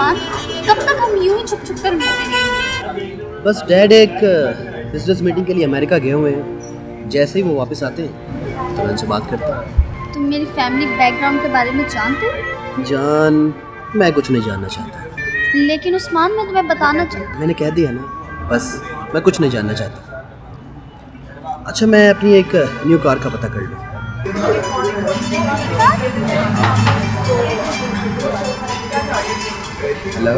उस्मान, कब तक हम यूं ही छुप छुप कर मिलते रहेंगे? बस डैड एक बिजनेस मीटिंग के लिए अमेरिका गए हुए हैं। जैसे ही वो वापस आते हैं तो उनसे बात करता हूँ। तुम मेरी फैमिली बैकग्राउंड के बारे में जानते हो? जान, मैं कुछ नहीं जानना चाहता। लेकिन उस्मान, मैं तुम्हें बताना चाहती मैंने कह दिया ना, बस मैं कुछ नहीं जानना चाहता। अच्छा, मैं अपनी एक न्यू कार का पता कर लूँ। हेलो,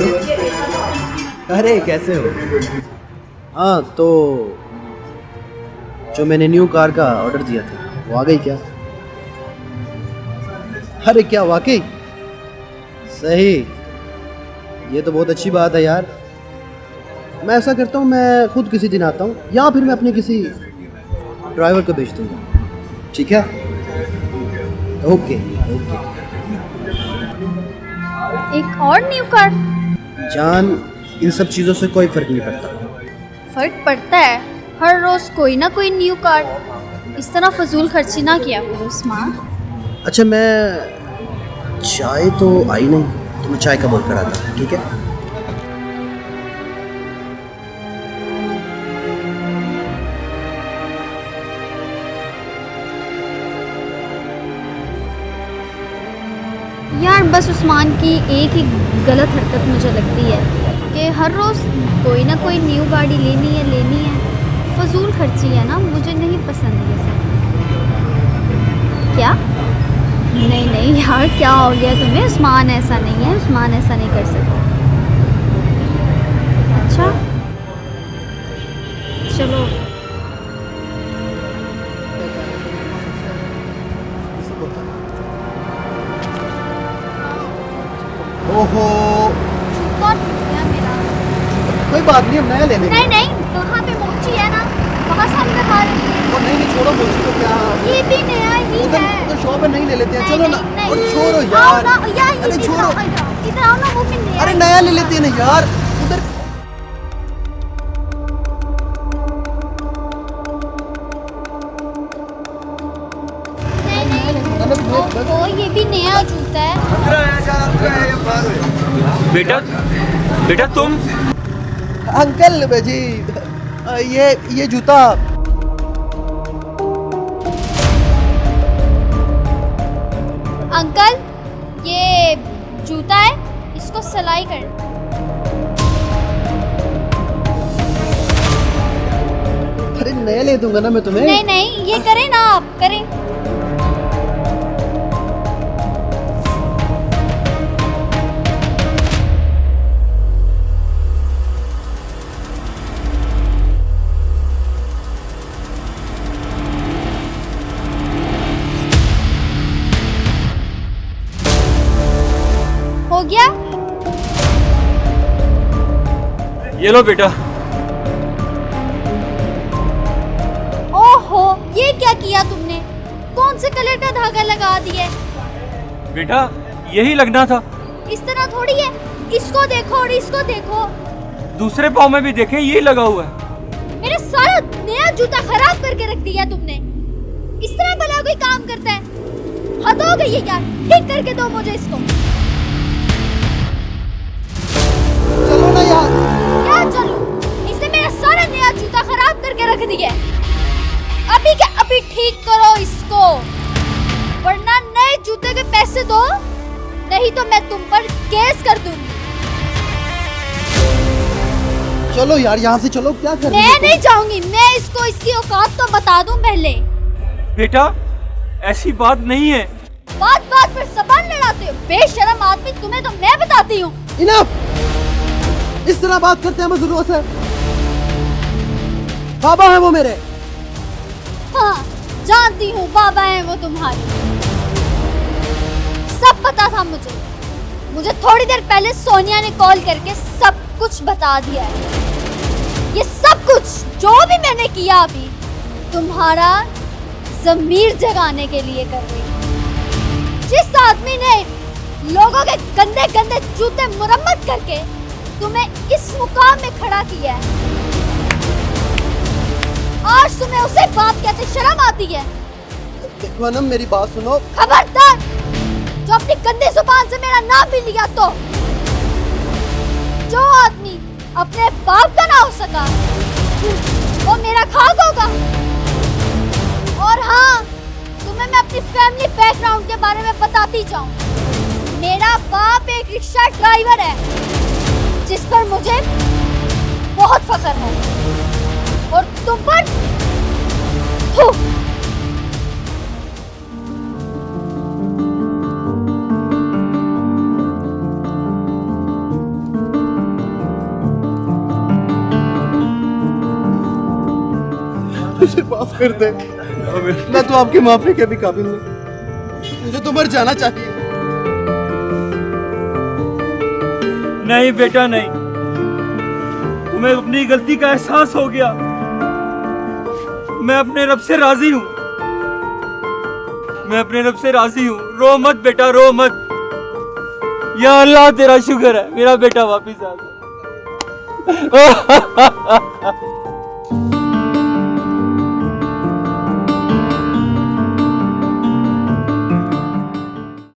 अरे कैसे हो? हाँ, तो जो मैंने न्यू कार का ऑर्डर दिया था वो आ गई क्या? अरे क्या वाकई? सही, ये तो बहुत अच्छी बात है यार। मैं ऐसा करता हूँ, मैं खुद किसी दिन आता हूँ या फिर मैं अपने किसी ड्राइवर को भेज दूँगा, ठीक है? Okay okay. एक और न्यू कार? जान, इन सब चीज़ों से कोई फ़र्क नहीं पड़ता। फर्क पड़ता है, हर रोज कोई ना कोई न्यू कार। इस तरह फजूल खर्ची ना किया करो उस्मान। अच्छा, मैं चाय तो आई नहीं, तो मैं चाय का बोल कर आता हूँ, ठीक है? यार बस उस्मान की एक ही गलत हरकत मुझे लगती है कि हर रोज़ कोई ना कोई न्यू गाड़ी लेनी है। फजूल खर्ची है ना, मुझे नहीं पसंद ये सब। क्या? नहीं यार, क्या हो गया तुम्हें? उस्मान ऐसा नहीं है, उस्मान ऐसा नहीं कर सकता। अच्छा चलो। ओहो, कौन गया मेरा? कोई बात नहीं, हम नया ले लेंगे। नहीं, वहाँ पे मोची है ना, वहाँ से हम लगा लेंगे। और नहीं छोड़ो, मोची तो क्या, ये भी नया ही है। उधर शॉप है, नहीं ले लेते हैं, चलो ना। नहीं, और छोड़ो आओ यार, ना, अरे छोड़ो, इधर आओ ना, वो भी नया। अरे नया ले लेते हैं ना यार, उधर। वो ये भी नया जूता है। बेटा तुम? अंकल जी, ये जूता। अंकल, ये जूता है, इसको सिलाई कर। अरे नया ले दूंगा ना मैं तुम्हें। नहीं, ये करें ना, आप करें। हो गया? ये लो बेटा। ओहो, ये क्या किया तुमने? कौन से कलर का धागा लगा दिया? बेटा यही लगना था। इस तरह थोड़ी है, इसको देखो और इसको देखो। दूसरे पाँव में भी देखें, यही लगा हुआ है। मेरा सारा नया जूता खराब करके रख दिया तुमने। इस तरह भला कोई काम करता है? हद हो गई है यार, ठीक करके दो मुझे इसको। चलो ना यार। क्या चलो? इसने मेरा सारा नया जूता खराब करके रख दिया। अभी के अभी ठीक करो इसको, वरना नए जूते के पैसे दो, नहीं तो मैं तुम पर केस कर दूंगी। चलो यार, यहाँ से चलो। क्या कर रही हो मैं तुम? नहीं जाऊंगी, मैं इसको इसकी औकात तो बता दूं पहले। बेटा ऐसी बात नहीं है। बात पर जबान लड़ाते हो, बेशरम आदमी, तुम्हें तो मैं बताती हूँ। इनफ! इस तरह बात करते हैं मजदूरों से? बाबा है वो मेरे। हाँ, जानती हूँ बाबा है वो तुम्हारे। सब पता था मुझे थोड़ी देर पहले सोनिया ने कॉल करके सब कुछ बता दिया है। ये सब कुछ जो भी मैंने किया अभी तुम्हारा ज़मीर जगाने के लिए कर रही हूँ। जिस आदमी ने लोगों के गंदे गंदे जूते मुरम्मत करके तुम्हें इस मुकाम में खड़ा किया है, आज तुम्हें उसे बात कहते शर्म आती है? देखो ना, मेरी बात सुनो। खबरदार, जो अपनी गंदी जुबान से मेरा नाम भी लिया तो जो आदमी अपने बाप का ना हो सका वो मेरा खाक होगा। और हाँ, तुम्हें मैं अपनी फैमिली बैकग्राउंड के बारे में बताती जाऊं। मेरा बाप एक रिक्शा ड्राइवर है जिस पर मुझे बहुत फख्र है, और तुम पर थू। मुझे माफ कर दे, मैं तो आपकी माफी के भी काबिल नहीं। मुझे तो मर जाना चाहिए। नहीं बेटा नहीं, तुम्हें अपनी गलती का एहसास हो गया। मैं अपने रब से राजी हूँ, मैं अपने रब से राजी हूँ। रो मत बेटा, रो मत। या अल्लाह तेरा शुक्र है, मेरा बेटा वापिस आ गया।